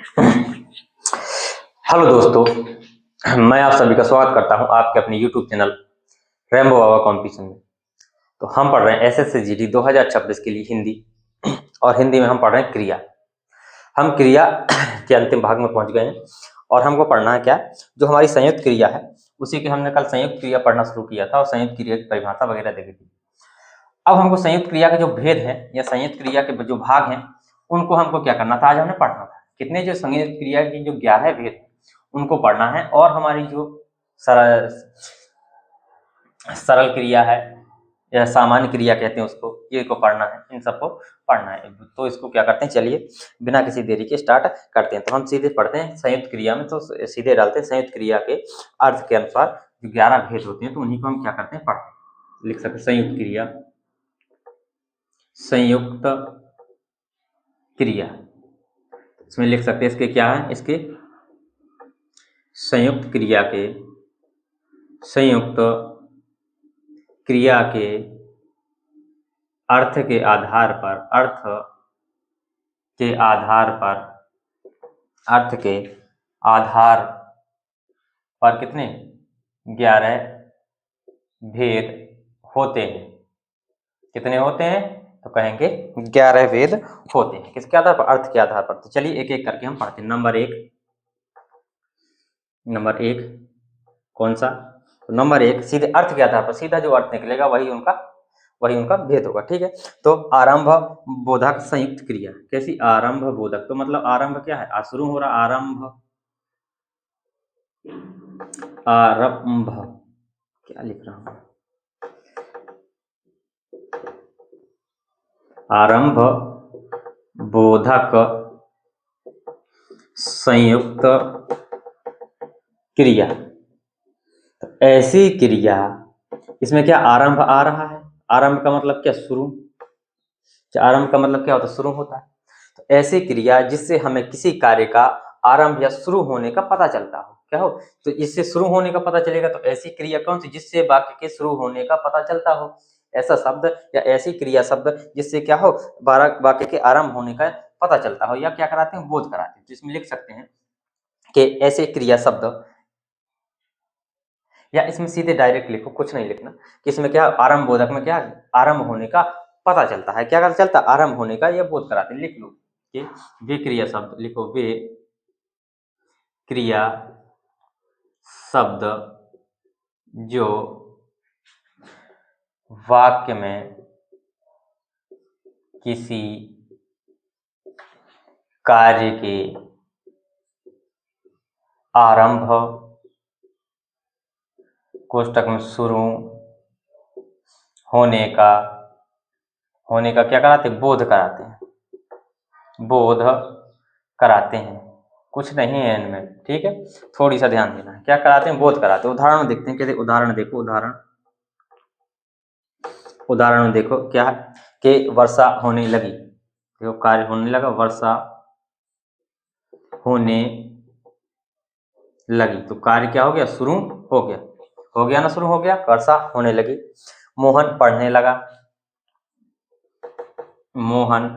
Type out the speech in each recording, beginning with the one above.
Hello दोस्तों, मैं आप सभी का स्वागत करता हूं आपके अपने YouTube चैनल रेम्बो बाबा कॉम्पिटिशन में। तो हम पढ़ रहे हैं SSC GD 2026 के लिए हिंदी, और हिंदी में हम पढ़ रहे हैं क्रिया। हम क्रिया के अंतिम भाग में पहुंच गए हैं और हमको पढ़ना है क्या, जो हमारी संयुक्त क्रिया है उसी के हमने कल संयुक्त क्रिया पढ़ना शुरू किया था और संयुक्त क्रिया की परिभाषा वगैरह देखी थी। अब हमको संयुक्त क्रिया के जो भेद है या संयुक्त क्रिया के जो भाग हैं उनको हमको क्या करना था, आज हमने पढ़ना था। कितने जो संयुक्त क्रिया की जो 11 भेद हैं उनको पढ़ना है, और हमारी जो सरल क्रिया है या सामान्य क्रिया कहते हैं उसको, ये को पढ़ना है, इन सबको पढ़ना है। तो इसको क्या करते हैं, चलिए बिना किसी देरी के स्टार्ट करते हैं। तो हम सीधे पढ़ते हैं संयुक्त क्रिया में, तो सीधे डालते हैं संयुक्त क्रिया के अर्थ के अनुसार जो 11 भेद होते हैं तो उन्हीं को हम क्या करते हैं, पढ़ते हैं। लिख सकते संयुक्त क्रिया, संयुक्त क्रिया, इसमें लिख सकते हैं इसके क्या है, इसके संयुक्त क्रिया के अर्थ के आधार पर कितने 11 भेद होते हैं। कितने होते हैं, तो कहेंगे 11 भेद होते हैं। किसके आधार पर, अर्थ के आधार पर। तो चलिए एक एक करके हम पढ़ते हैं। नंबर एक कौन सा, तो नंबर 1 सीधे अर्थ के आधार पर, सीधा जो अर्थ निकलेगा वही उनका भेद होगा। ठीक है, तो आरंभ बोधक संयुक्त क्रिया। कैसी, आरंभ बोधक, तो मतलब आरंभ क्या है, शुरू हो रहा, आरंभ क्या लिख रहा हूं, आरंभ बोधक संयुक्त क्रिया। तो ऐसी क्रिया, इसमें क्या आरंभ आ रहा है, आरंभ का मतलब क्या, शुरू। आरंभ का मतलब क्या होता है, शुरू होता है। तो ऐसी क्रिया जिससे हमें किसी कार्य का आरंभ या शुरू होने का पता चलता हो, क्या हो, तो इससे शुरू होने का पता चलेगा। तो ऐसी क्रिया कौन सी, जिससे वाक्य के शुरू होने का पता चलता हो, ऐसा शब्द या ऐसी क्रिया शब्द जिससे क्या हो, वाक्य के आरंभ होने का पता चलता हो, या क्या कराते हैं, बोध कराते हैं। तो इसमें लिख सकते हैं कि ऐसे क्रिया शब्द, या इसमें सीधे डायरेक्ट लिखो, कुछ नहीं लिखना, कि इसमें क्या आरंभ बोधक में क्या आरंभ होने का पता चलता है, क्या पता चलता है, आरंभ होने का, यह बोध कराते हैं। लिख लो कि वे क्रिया शब्द, लिखो वे क्रिया शब्द जो वाक्य में किसी कार्य के आरंभ, कोष्टक में शुरू होने का क्या कराते हैं, बोध कराते हैं, बोध कराते हैं। कुछ नहीं है इनमें, ठीक है, थोड़ी सा ध्यान देना है, क्या कराते हैं, बोध कराते हैं। उदाहरण देखते हैं, कैसे उदाहरण देखो, उदाहरण देखो क्या है, कि वर्षा होने लगी, देखो कार्य होने लगा, वर्षा होने लगी, तो कार्य क्या हो गया, शुरू हो गया ना, शुरू हो गया, वर्षा होने लगी। मोहन पढ़ने लगा, मोहन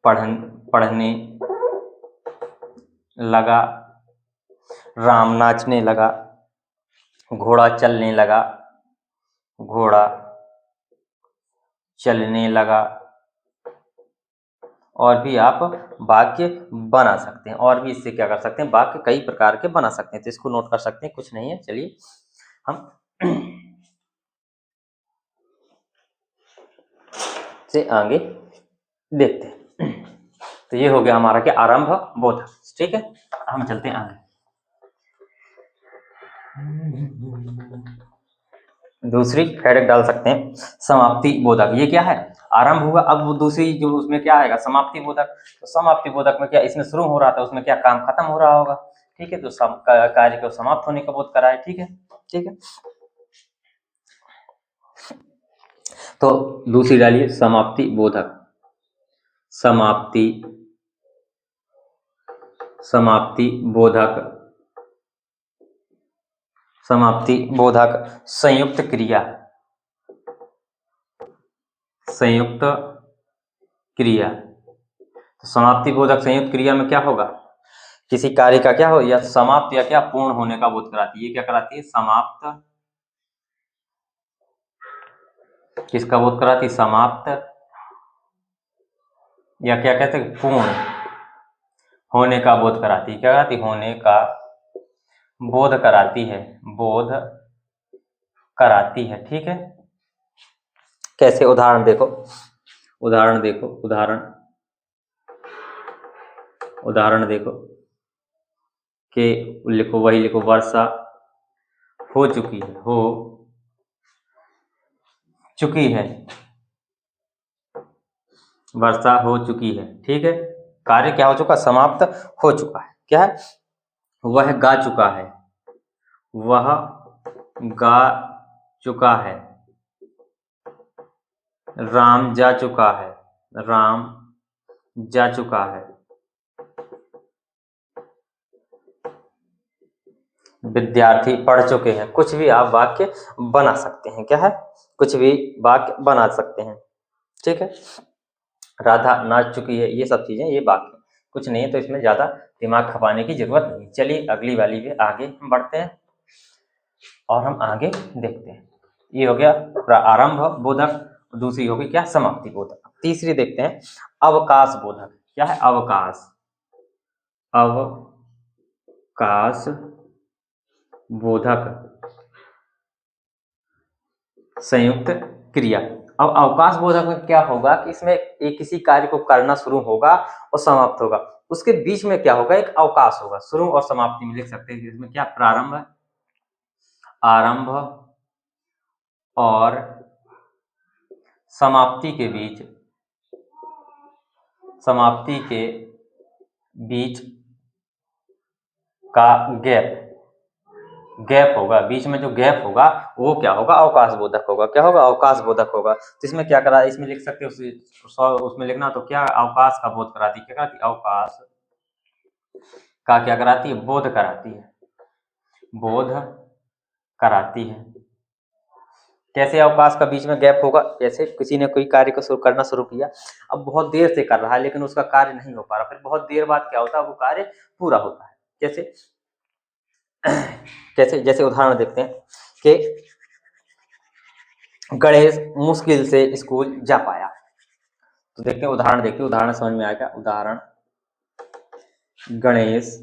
पढ़ने लगा। राम नाचने लगा, घोड़ा चलने लगा, घोड़ा चलने लगा। और भी आप वाक्य बना सकते हैं, और भी इससे क्या कर सकते हैं, वाक्य कई प्रकार के बना सकते हैं। तो इसको नोट कर सकते हैं, कुछ नहीं है। चलिए हम से आगे देखते हैं। तो ये हो गया हमारा क्या, आरंभ बोधक। ठीक है, हम चलते हैं आगे। दूसरी डायरेक्ट डाल सकते हैं समाप्ति बोधक। ये क्या है, आरंभ हुआ, अब वो दूसरी जो उसमें क्या आएगा, समाप्ति बोधक। तो समाप्ति बोधक में क्या, इसमें शुरू हो रहा था, उसमें क्या काम खत्म हो रहा होगा, ठीक है, तो कार्य को समाप्त होने का बोध कराए। ठीक है, ठीक है, तो दूसरी डालिए समाप्ति बोधक। समाप्ति बोधक संयुक्त क्रिया। तो समाप्ति बोधक संयुक्त क्रिया में क्या होगा, किसी कार्य का क्या हो या समाप्त या क्या पूर्ण होने का बोध कराती है। ये क्या कराती है, समाप्त, किसका बोध कराती है, समाप्त या क्या कहते हैं, पूर्ण होने का बोध कराती है। क्या कराती, होने का बोध कराती है, बोध कराती है। ठीक है, कैसे, उदाहरण देखो, उदाहरण देखो, उदाहरण देखो कि लिखो, वही लिखो, वर्षा हो चुकी है, हो चुकी है, वर्षा हो चुकी है। ठीक है, कार्य क्या हो चुका, समाप्त हो चुका है। क्या है, वह गा चुका है, वह गा चुका है, राम जा चुका है, राम जा चुका है, विद्यार्थी पढ़ चुके हैं। कुछ भी आप वाक्य बना सकते हैं। क्या है, कुछ भी वाक्य बना सकते हैं। ठीक है, राधा नाच चुकी है, ये सब चीजें, ये वाक्य कुछ नहीं है, तो इसमें ज्यादा दिमाग खपाने की जरूरत नहीं। चलिए अगली वाली पे आगे हम बढ़ते हैं और हम आगे देखते हैं। ये हो गया आरंभ बोधक, दूसरी होगी क्या, समाप्ति बोधक। तीसरी देखते हैं अवकाश बोधक। क्या है, अवकाश, अवकाश बोधक संयुक्त क्रिया। अब अवकाश बोधक में क्या होगा कि इसमें एक किसी कार्य को करना शुरू होगा और समाप्त होगा, उसके बीच में क्या होगा, एक अवकाश होगा। शुरू और समाप्ति में लिख सकते हैं, इसमें क्या, प्रारंभ, आरंभ और समाप्ति के बीच, समाप्ति के बीच का गैप होगा, बीच में जो गैप होगा वो क्या होगा, अवकाश बोधक होगा। क्या होगा, अवकाश बोधक होगा। तो इसमें क्या करा, इसमें लिख सकते हो, उसमें लिखना तो क्या, अवकाश का बोध कराती है। क्या कराती है, अवकाश का क्या कराती है, बोध कराती है, बोध कराती है। कैसे अवकाश का बीच में गैप होगा, जैसे किसी ने कोई कार्य को करना शुरू किया, अब बहुत देर से कर रहा है लेकिन उसका कार्य नहीं हो पा रहा, फिर बहुत देर बाद क्या होता है, वो कार्य पूरा होता है। जैसे कैसे, जैसे उदाहरण देखते हैं कि गणेश मुश्किल से स्कूल जा पाया। तो देखते हैं, उदाहरण देखते हैं, उदाहरण समझ में आएगा। उदाहरण, गणेश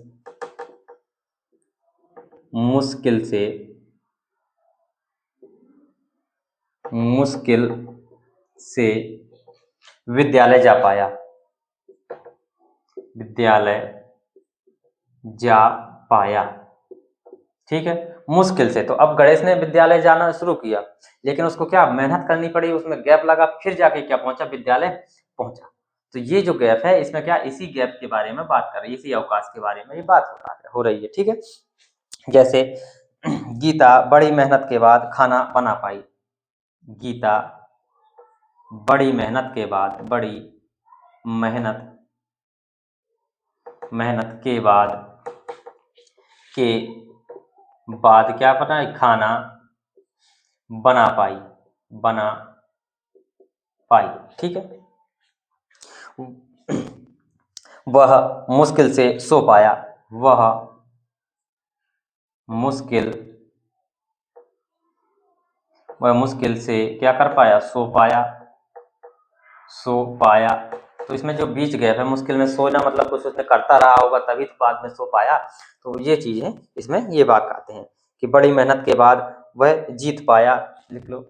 मुश्किल से विद्यालय जा पाया, विद्यालय जा पाया। ठीक है, मुश्किल से। तो अब गणेश ने विद्यालय जाना शुरू किया लेकिन उसको क्या मेहनत करनी पड़ी, उसमें गैप लगा, फिर जाके क्या पहुंचा, विद्यालय पहुंचा। तो ये जो गैप है, इसमें क्या, इसी गैप के बारे में बात कर रही है, इसी अवकाश के बारे में ये बात हो रही है। ठीक है, जैसे गीता बड़ी मेहनत के बाद खाना बना पाई, गीता बड़ी मेहनत के बाद, बड़ी मेहनत के बाद क्या बना, खाना बना पाई। ठीक है, वह मुश्किल से सो पाया, वह मुश्किल से क्या कर पाया, सो पाया। तो इसमें जो बीच गैप है, मुश्किल में सोना मतलब कुछ उसने करता रहा होगा तभी तो बाद में सो पाया। तो ये चीज है, इसमें ये बात कहते हैं कि बड़ी मेहनत के बाद वह जीत पाया। लिख लो,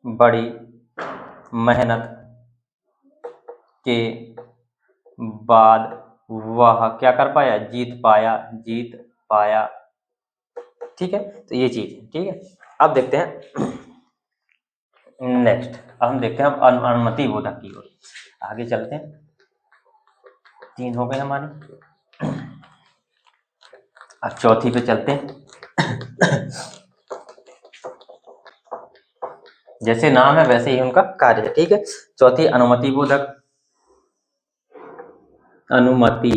बड़ी मेहनत के बाद वह क्या कर पाया, जीत पाया। ठीक है, तो ये चीज है। ठीक है, अब देखते हैं नेक्स्ट, अब हम देखते हैं अनुमति बोधक की ओर, आगे चलते हैं। 3 हो गए हमारी, अब चौथी पे चलते हैं। जैसे नाम है वैसे ही उनका कार्य है। ठीक है, चौथी अनुमति बोधक, अनुमति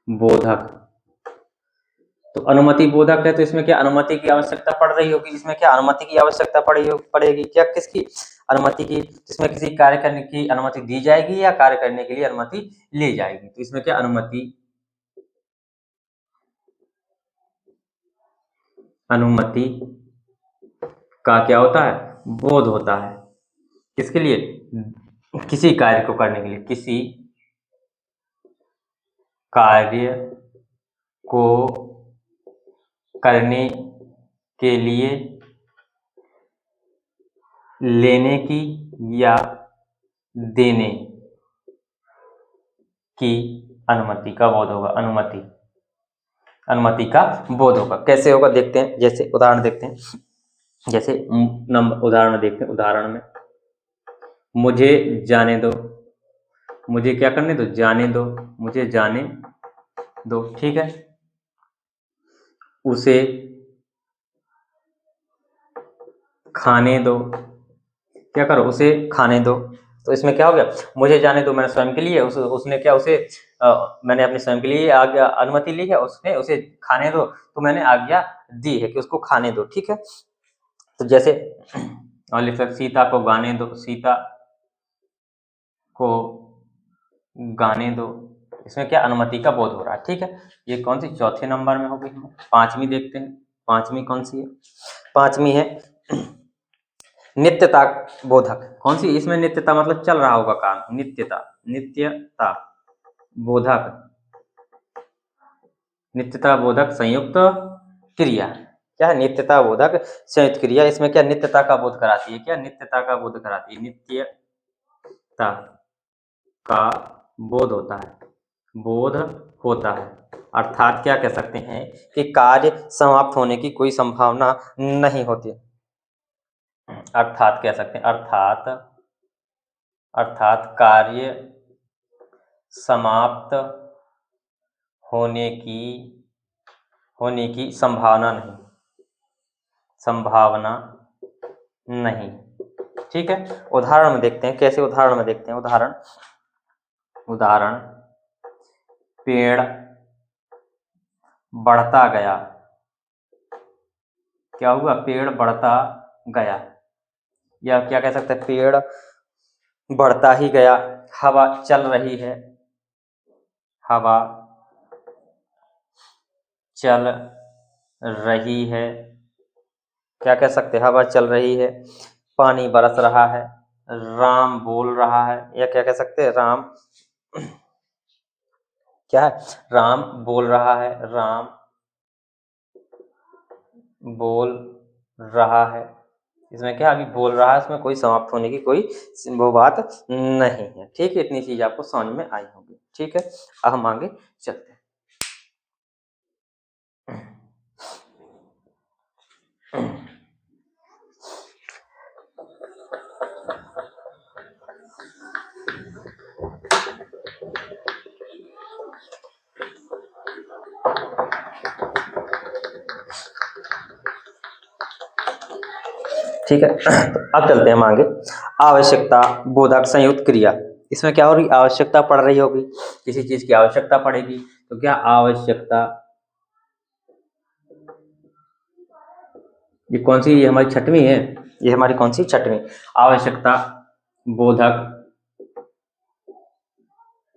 बोधक। तो अनुमति बोधक है, तो इसमें क्या अनुमति की आवश्यकता पड़ रही होगी, इसमें क्या अनुमति की आवश्यकता पड़ेगी, क्या, किसकी, अनुमति की, इसमें किसी कार्य करने की अनुमति दी जाएगी या कार्य करने के लिए अनुमति ली जाएगी। तो इसमें क्या अनुमति का क्या होता है, बोध होता है। किसके लिए, किसी कार्य को करने के लिए, किसी कार्य को करने के लिए लेने की या देने की अनुमति का बोध होगा। अनुमति का बोध होगा। कैसे होगा देखते हैं, जैसे उदाहरण देखते हैं। जैसे उदाहरण देखते हैं। उदाहरण में मुझे जाने दो, मुझे क्या करने दो, जाने दो, मुझे जाने दो, ठीक है। उसे खाने दो, क्या करो, उसे खाने दो। तो इसमें क्या हो गया, मुझे जाने दो मैंने स्वयं के लिए, उसने क्या, उसे मैंने अपने स्वयं के लिए आज्ञा अनुमति ली है, उसने उसे खाने दो, तो मैंने आज्ञा दी है कि उसको खाने दो, ठीक है। तो जैसे और लिख सकते, सीता को गाने दो, सीता को गाने दो। इसमें क्या, अनुमति का बोध हो रहा है, ठीक है। ये कौन सी, चौथे नंबर में हो गई। पांचवी देखते हैं, पांचवी कौन सी है, पांचवी है नित्यता बोधक। कौन सी, इसमें नित्यता मतलब चल रहा होगा काम, नित्यता बोधक, नित्यता बोधक संयुक्त क्रिया। क्या है, नित्यता बोधक संयुक्त क्रिया। इसमें क्या, नित्यता का बोध कराती है, क्या नित्यता का बोध कराती है, नित्यता का बोध होता है, बोध होता है। अर्थात क्या कह सकते हैं कि कार्य समाप्त होने की कोई संभावना नहीं होती। अर्थात कह सकते हैं, अर्थात कार्य समाप्त होने की संभावना नहीं, ठीक है। उदाहरण में देखते हैं, कैसे उदाहरण में देखते हैं। उदाहरण पेड़ बढ़ता गया, क्या हुआ, पेड़ बढ़ता गया। या क्या कह सकते हैं, पेड़ बढ़ता ही गया। हवा चल रही है, हवा चल रही है, क्या कह सकते हैं, हवा चल रही है। पानी बरस रहा है, राम बोल रहा है। या क्या कह सकते हैं, राम क्या है, राम बोल रहा है, राम बोल रहा है। इसमें क्या, अभी बोल रहा है, इसमें कोई समाप्त होने की कोई वो बात नहीं है, ठीक है। इतनी चीज आपको समझ में आई होगी, ठीक है। अब हम आगे चलते हैं। ठीक है, तो अब चलते हैं हम आगे। आवश्यकता बोधक संयुक्त क्रिया। इसमें क्या हो रही, आवश्यकता पड़ रही होगी, किसी चीज की आवश्यकता पड़ेगी, तो क्या आवश्यकता, ये कौन सी, ये हमारी छठवीं है, ये हमारी कौन सी, छठवीं। आवश्यकता बोधक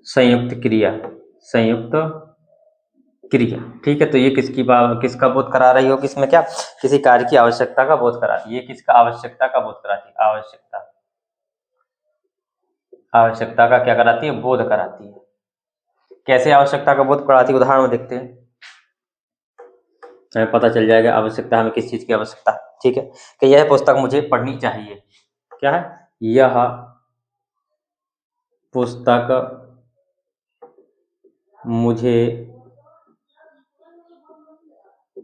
संयुक्त क्रिया, ठीक है। तो ये किसका बोध करा रही होगी, इसमें क्या, किसी कार्य की आवश्यकता का बोध कराती है। ये किसका, आवश्यकता का बोध कराती है, आवश्यकता का क्या कराती है, बोध कराती है। कैसे आवश्यकता का बोध कराती है, उदाहरण में देखते हैं, हमें पता चल जाएगा आवश्यकता, हमें किस चीज की आवश्यकता, ठीक है। कि यह पुस्तक मुझे पढ़नी चाहिए, क्या है, यह पुस्तक मुझे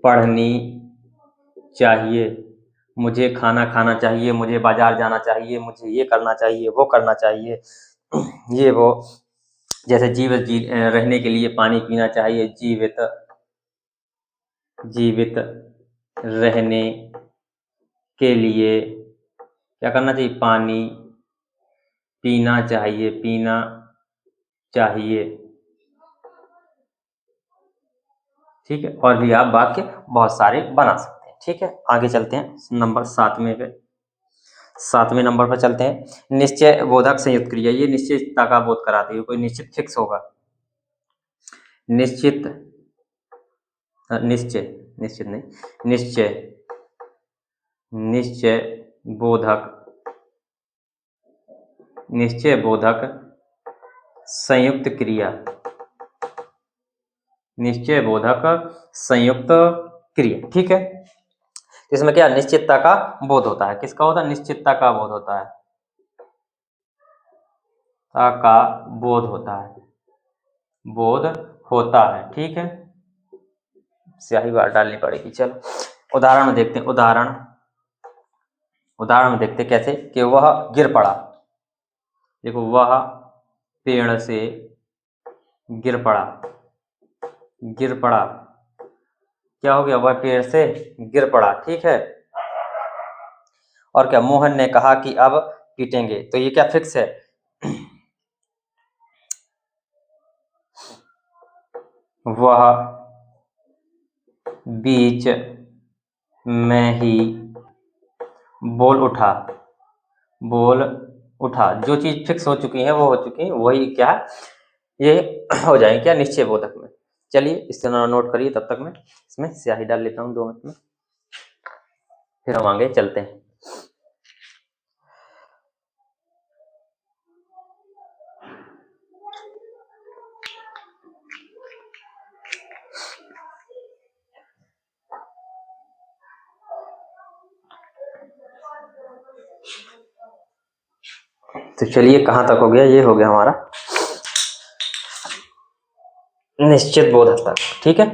पढ़नी चाहिए, मुझे खाना खाना चाहिए, मुझे बाजार जाना चाहिए, मुझे ये करना चाहिए, वो करना चाहिए, ये वो। जैसे रहने के लिए पानी पीना चाहिए, जीवित रहने के लिए क्या करना चाहिए, पानी पीना चाहिए, ठीक है। और भी आप वाक्य बहुत सारे बना सकते हैं, ठीक है। आगे चलते हैं नंबर 7 में पे। 7वें नंबर पर चलते हैं। निश्चय बोधक संयुक्त क्रिया, ये निश्चितता का बोध कराती है, कोई निश्चित फिक्स होगा। निश्चित, निश्चय, निश्चित नहीं, निश्चय, निश्चय बोधक, निश्चय बोधक संयुक्त क्रिया, निश्चय बोधक संयुक्त क्रिया। ठीक है, इसमें क्या निश्चितता का बोध होता है। किसका होता है? निश्चितता का बोध होता है, का बोध होता है, बोध होता है। ठीक है, स्याही बार डालनी पड़ेगी। चलो उदाहरण में देखते हैं। उदाहरण में देखते हैं कैसे कि वह गिर पड़ा। देखो, वह पेड़ से गिर पड़ा, गिर पड़ा, क्या हो गया? वह पेड़ से गिर पड़ा। ठीक है, और क्या? मोहन ने कहा कि अब पीटेंगे, तो ये क्या फिक्स है? वह बीच में ही बोल उठा, बोल उठा। जो चीज फिक्स हो चुकी है वो हो चुकी है, वही क्या है? ये हो जाएंगे क्या? निश्चय बोधक में। चलिए इसे नोट करिए, तब तक मैं इसमें स्याही डाल लेता हूँ 2 मिनट में, फिर हम आगे चलते हैं। तो चलिए कहाँ तक हो गया? ये हो गया हमारा निश्चित बोधक तक। ठीक है,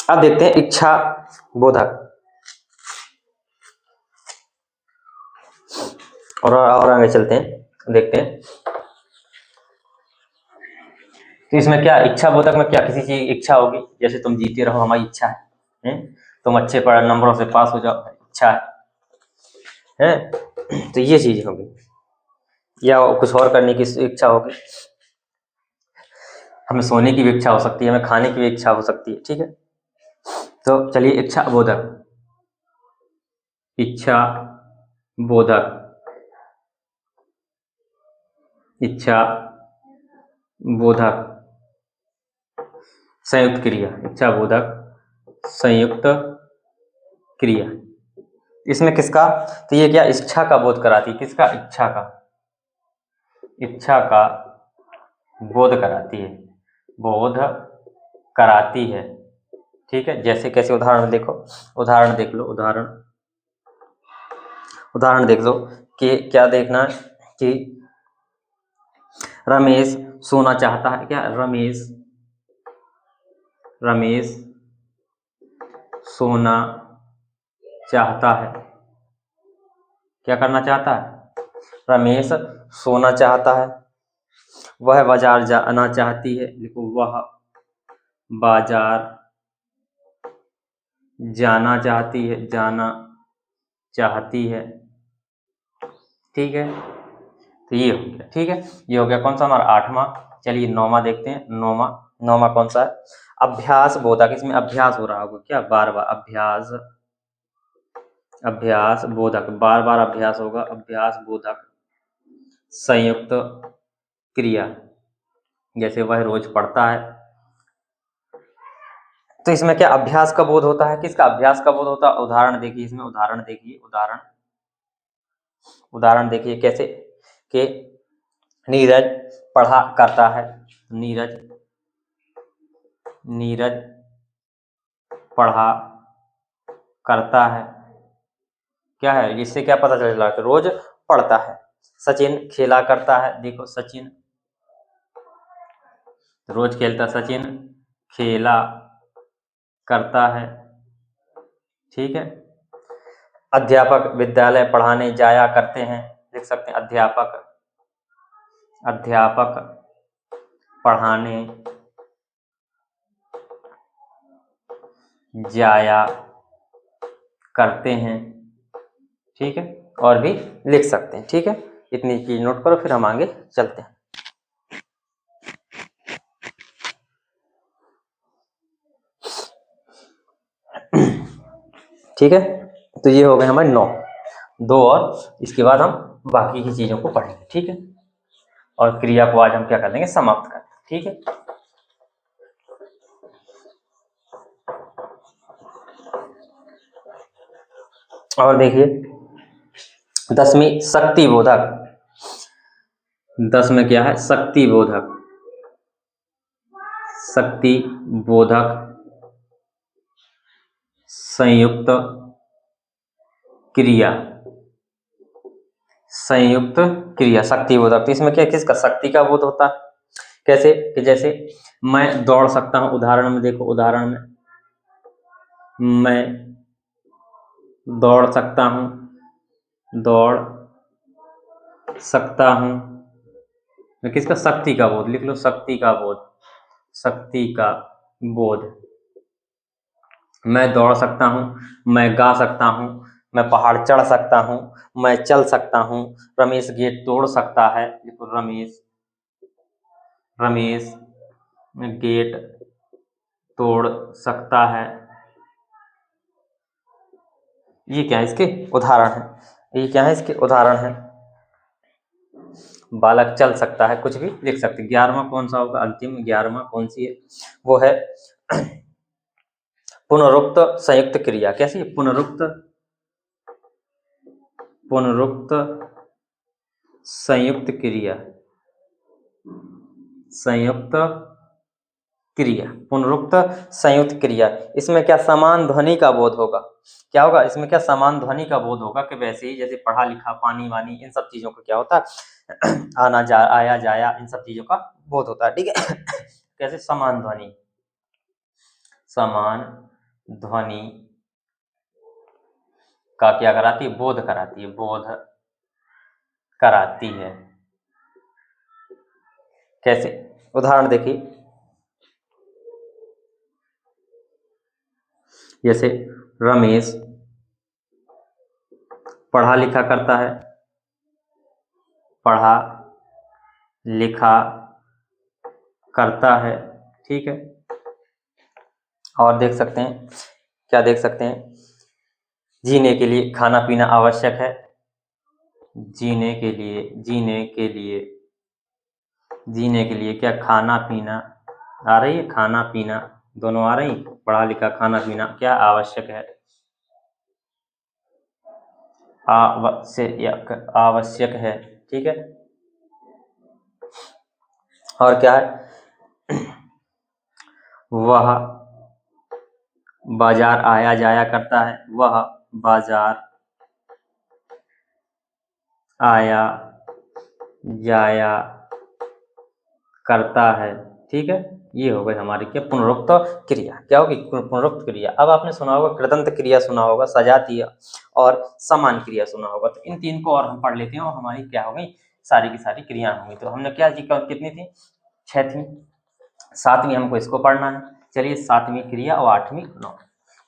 अब देखते हैं इच्छा बोधक। और आगे चलते हैं, देखते हैं। तो इसमें क्या इच्छा बोधक में क्या? किसी चीज इच्छा होगी, जैसे तुम जीते रहो, हमारी इच्छा है? तुम अच्छे पढ़ नंबरों से पास हो जाओ, इच्छा है? तो ये चीज होगी, या कुछ और करने की इच्छा होगी। हमें सोने की भी इच्छा हो सकती है, हमें खाने की भी इच्छा हो सकती है। ठीक है, तो चलिए इच्छा बोधक, इच्छा बोधक, इच्छा बोधक संयुक्त क्रिया, इच्छा बोधक संयुक्त क्रिया। इसमें किसका? तो ये क्या इच्छा का बोध कराती है। किसका? इच्छा का, इच्छा का बोध कराती है, बोध कराती है। ठीक है, जैसे कैसे? उदाहरण देखो, उदाहरण देख लो, उदाहरण देख लो कि क्या देखना है कि रमेश सोना चाहता है। क्या? रमेश सोना चाहता है। क्या करना चाहता है? रमेश सोना चाहता है। वह बाजार जाना चाहती है। देखो, वह बाजार जाना चाहती है, जाना चाहती है। ठीक है, तो ये हो गया। ठीक है, ये हो गया कौन सा? हमारा 8वां। चलिए 9वां देखते हैं। 9वां कौन सा है? अभ्यास बोधक। इसमें अभ्यास हो रहा होगा क्या? बार बार अभ्यास, अभ्यास बोधक, बार बार अभ्यास होगा, अभ्यास बोधक संयुक्त क्रिया। जैसे वह रोज पढ़ता है, तो इसमें क्या अभ्यास का बोध होता है? किसका अभ्यास का बोध होता है? उदाहरण देखिए, इसमें उदाहरण देखिए, उदाहरण देखिए कैसे कि नीरज पढ़ा करता है। नीरज पढ़ा करता है, क्या है? इससे क्या पता चल रहा है? रोज पढ़ता है। सचिन खेला करता है। देखो, सचिन रोज खेलता, सचिन खेला करता है। ठीक है, अध्यापक विद्यालय पढ़ाने जाया करते हैं। लिख सकते हैं अध्यापक पढ़ाने जाया करते हैं। ठीक है, और भी लिख सकते हैं। ठीक है, इतनी चीज नोट करो, फिर हम आगे चलते हैं। ठीक है, तो ये हो गए हमारे 9। दो, और इसके बाद हम बाकी की चीजों को पढ़ेंगे, ठीक है। और क्रिया को आज हम क्या कर देंगे, समाप्त कर देंगे, ठीक है। और देखिए 10वीं शक्ति बोधक, 10 में क्या है, शक्ति बोधक, शक्ति बोधक संयुक्त क्रिया, संयुक्त क्रिया शक्ति बोधक। तो इसमें क्या, किसका, शक्ति का बोध होता है। कैसे कि जैसे मैं दौड़ सकता हूं, उदाहरण में देखो, उदाहरण में मैं दौड़ सकता हूं, दौड़ सकता हूं, किसका, शक्ति का बोध, लिख लो शक्ति का बोध, शक्ति का बोध। मैं दौड़ सकता हूं, मैं गा सकता हूं, मैं पहाड़ चढ़ सकता हूं, मैं चल सकता हूं, रमेश गेट तोड़ सकता है, देखो रमेश गेट तोड़ सकता है। ये क्या है, इसके उदाहरण है, ये क्या है, इसके उदाहरण है। बालक चल सकता है, कुछ भी लिख सकते। 11वां कौन सा होगा, अंतिम 11वां कौन सी है, वो है पुनरुक्त संयुक्त क्रिया। कैसी है, पुनरुक्त संयुक्त क्रिया, संयुक्त क्रिया, पुनरुक्त संयुक्त क्रिया। इसमें क्या, समान ध्वनि का बोध होगा। क्या होगा इसमें, क्या, समान ध्वनि का बोध होगा, कि वैसे ही जैसे पढ़ा लिखा, पानी वानी, इन सब चीजों का क्या होता है आना जा, आया जाया, इन सब चीजों का बोध होता है, ठीक है। कैसे, समान ध्वनि, समान ध्वनि का क्या कराती है, बोध कराती है, बोध कराती है। कैसे, उदाहरण देखिए, जैसे रमेश पढ़ा लिखा करता है, पढ़ा लिखा करता है, ठीक है। और देख सकते हैं, क्या देख सकते हैं, जीने के लिए खाना पीना आवश्यक है, जीने के लिए, जीने के लिए क्या, खाना पीना, आ रही है, खाना पीना दोनों आ रही, पढ़ा लिखा, खाना पीना क्या आवश्यक है, आवश्यक है, ठीक है। और क्या है, वह बाजार आया जाया करता है, वह बाजार आया जाया करता है, ठीक है। ये हो गई हमारी क्या, पुनरुक्त क्रिया। क्या होगी, पुनरुक्त क्रिया। अब आपने सुना होगा कृदंत क्रिया, सुना होगा सजातीय, और समान क्रिया सुना होगा। तो इन तीन को और हम पढ़ लेते हैं, और हमारी क्या हो गई, सारी की सारी क्रिया होंगी। तो हमने क्या जी, कितनी थी, 6 थी, 7वीं हमको इसको पढ़ना है। चलिए 7वीं क्रिया और 8वीं 9,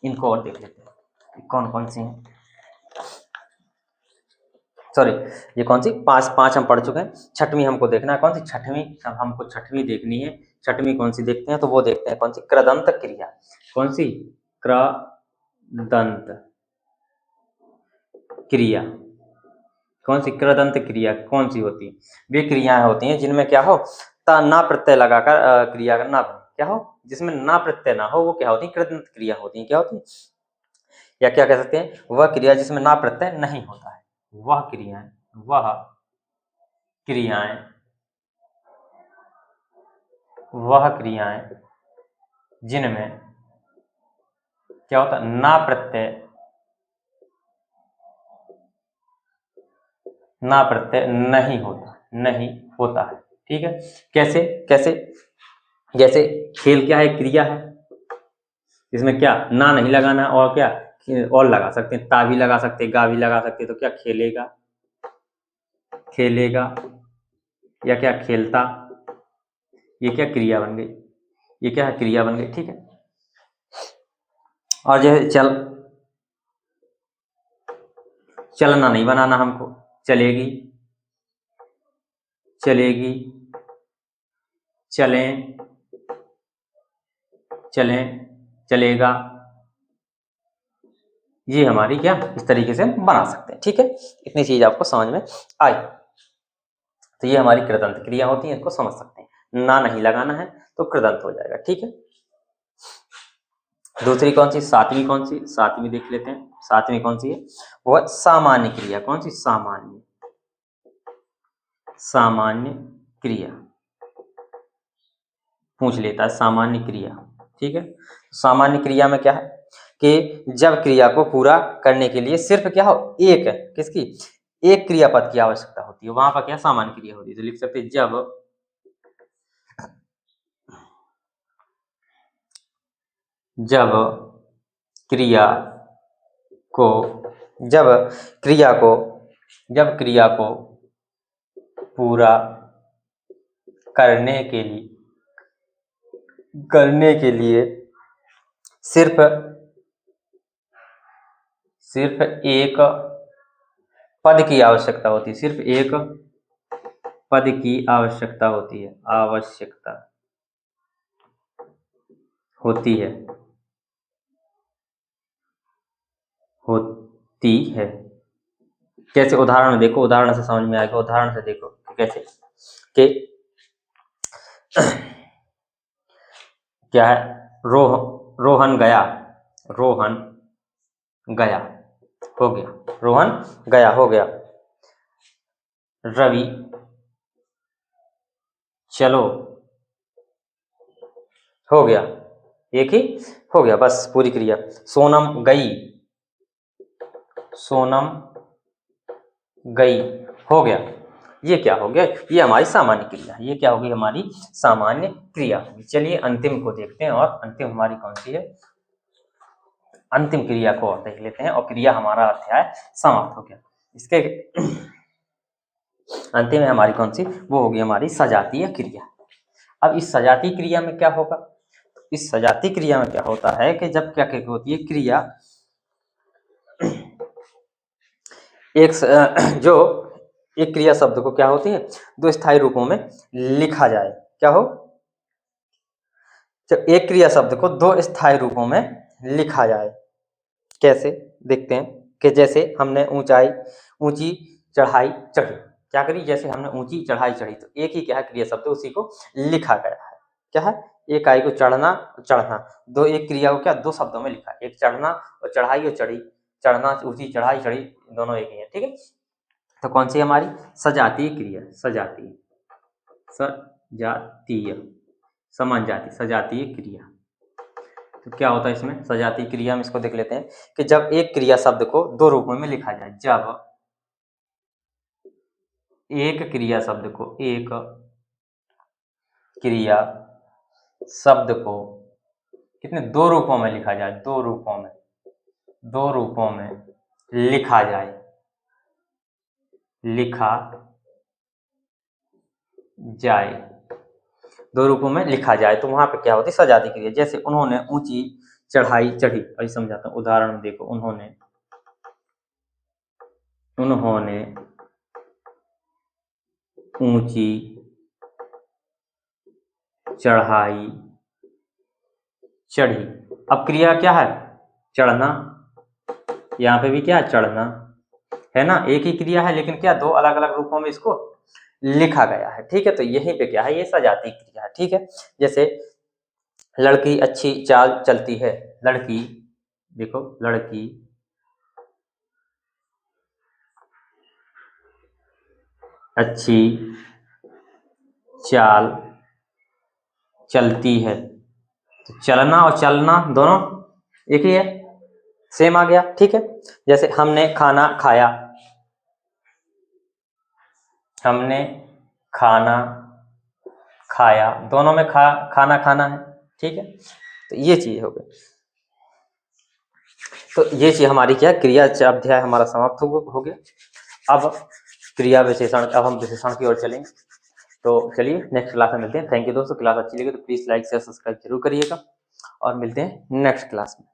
इनको और देख लेते हैं कौन कौन सी हैं। सॉरी, ये कौन सी, 5 हम पढ़ चुके हैं। 6वीं हमको देखना है, कौन सी, 6वीं। अब हमको 6वीं देखनी है। 6वीं कौन सी देखते हैं, तो वो देखते हैं कौन सी, कृदंत क्रिया। कौन सी, कृदंत क्रिया। कौन सी, कृदंत क्रिया कौन सी होती है, वे क्रियाएं होती हैं जिनमें क्या हो, ना प्रत्यय लगाकर क्रिया करना, क्या हो, जिसमें ना प्रत्यय ना हो, वो क्या होती है, कृदंत क्रिया होती है। क्या होती है, या क्या कह सकते हैं, वह क्रिया जिसमें ना प्रत्यय नहीं होता है, वह क्रियाएं, वह क्रियाएं, वह क्रियाएं जिनमें क्या होता है, ना प्रत्यय, ना प्रत्यय नहीं होता, नहीं होता है, ठीक है। कैसे, कैसे, जैसे खेल क्या है, क्रिया है, इसमें क्या, ना नहीं लगाना, और क्या, और लगा सकते हैं, ता भी लगा सकते हैं, गा भी लगा सकते हैं। तो क्या, खेलेगा, खेलेगा, या क्या, खेलता, ये क्या, क्रिया बन गई, ये क्या है, क्रिया बन गई, ठीक है। और जो है चलना नहीं बनाना हमको, चलेगी, चलेगी, चलें, चलें, चलेगा, ये हमारी क्या इस तरीके से बना सकते हैं। ठीक है, इतनी चीज आपको समझ में आई। तो ये हमारी कृदंत क्रिया होती है, इसको समझ सकते हैं। ना नहीं लगाना है तो कृदंत हो जाएगा। ठीक है, दूसरी कौन सी, सातवीं कौन सी, सातवीं देख लेते हैं। सातवीं कौन सी है, वो है सामान्य क्रिया। कौन सी, सामान्य, सामान्य क्रिया पूछ लेता है, सामान्य क्रिया। ठीक है, सामान्य क्रिया में क्या है कि जब क्रिया को पूरा करने के लिए सिर्फ क्या हो, एक किसकी, एक क्रियापद की आवश्यकता होती है, वहां पर क्या सामान्य क्रिया होती है। तो लिख सकते हैं जब क्रिया को जब क्रिया को पूरा करने के लिए सिर्फ एक पद की आवश्यकता होती है, सिर्फ एक पद की आवश्यकता होती है, होती है। कैसे, उदाहरण में देखो, उदाहरण से समझ में आएगा। उदाहरण से देखो कैसे कि क्या है, रोहन गया हो गया, रोहन गया हो गया। रवि चलो हो गया, एक ही हो गया, बस पूरी क्रिया। सोनम गई हो गया। ये क्या हो गया, ये हमारी सामान्य क्रिया। ये क्या होगी, हमारी सामान्य क्रिया। चलिए अंतिम को देखते हैं, और अंतिम हमारी कौन सी है, अंतिम क्रिया को और देख लेते हैं, और क्रिया हमारा अध्याय समाप्त हो गया। इसके अंतिम में हमारी कौन सी, वो होगी हमारी सजातीय क्रिया। अब इस सजातीय क्रिया में क्या होगा, इस सजातीय क्रिया में क्या होता है कि जब क्या होती है क्रिया, एक क्रिया शब्द को क्या होती है, दो स्थायी रूपों में लिखा जाए। क्या हो, जब एक क्रिया शब्द को दो स्थायी रूपों में लिखा जाए। कैसे, देखते हैं कि जैसे हमने ऊंची चढ़ाई चढ़ी, क्या करी, जैसे हमने ऊंची चढ़ाई चढ़ी, तो एक ही क्या है क्रिया शब्द, उसी को लिखा गया है। क्या है, एक आई को चढ़ना, दो, एक क्रिया को क्या दो शब्दों में लिखा, एक चढ़ना और चढ़ाई, और चढ़ना, ऊंची चढ़ाई चढ़ी, दोनों एक ही है। ठीक है, तो कौन सी हमारी सजातीय क्रिया, सजातीय समान जाति, सजातीय क्रिया। तो क्या होता है इसमें, सजातीय क्रिया में इसको देख लेते हैं कि जब एक क्रिया शब्द को दो रूपों में लिखा जाए, जब एक क्रिया शब्द को कितने, दो रूपों में लिखा जाए, दो रूपों में लिखा जाए, तो वहां पे क्या होती है सजातीय क्रिया। जैसे उन्होंने ऊंची चढ़ाई चढ़ी, अभी समझाता हूँ, उदाहरण देखो, उन्होंने ऊंची चढ़ाई चढ़ी। अब क्रिया क्या है, चढ़ना, यहाँ पे भी क्या है, चढ़ना है ना, एक ही क्रिया है, लेकिन क्या दो अलग अलग रूपों में इसको लिखा गया है। ठीक है, तो यहीं पे क्या है, ये सजातीय क्रिया है। ठीक है, जैसे लड़की अच्छी चाल चलती है, लड़की, देखो, लड़की अच्छी चाल चलती है, तो चलना और चलना दोनों एक ही है, सेम आ गया। ठीक है, जैसे हमने खाना खाया, दोनों में खाना खाना है। ठीक है, तो ये चीज हो गई। तो ये चीज हमारी क्या, क्रिया अध्याय हमारा समाप्त हो गया। अब क्रिया विशेषण, अब हम विशेषण की ओर चलेंगे। तो चलिए नेक्स्ट क्लास में मिलते हैं। थैंक यू दोस्तों, क्लास अच्छी लगी तो प्लीज लाइक शेयर सब्सक्राइब जरूर करिएगा, और मिलते हैं नेक्स्ट क्लास में।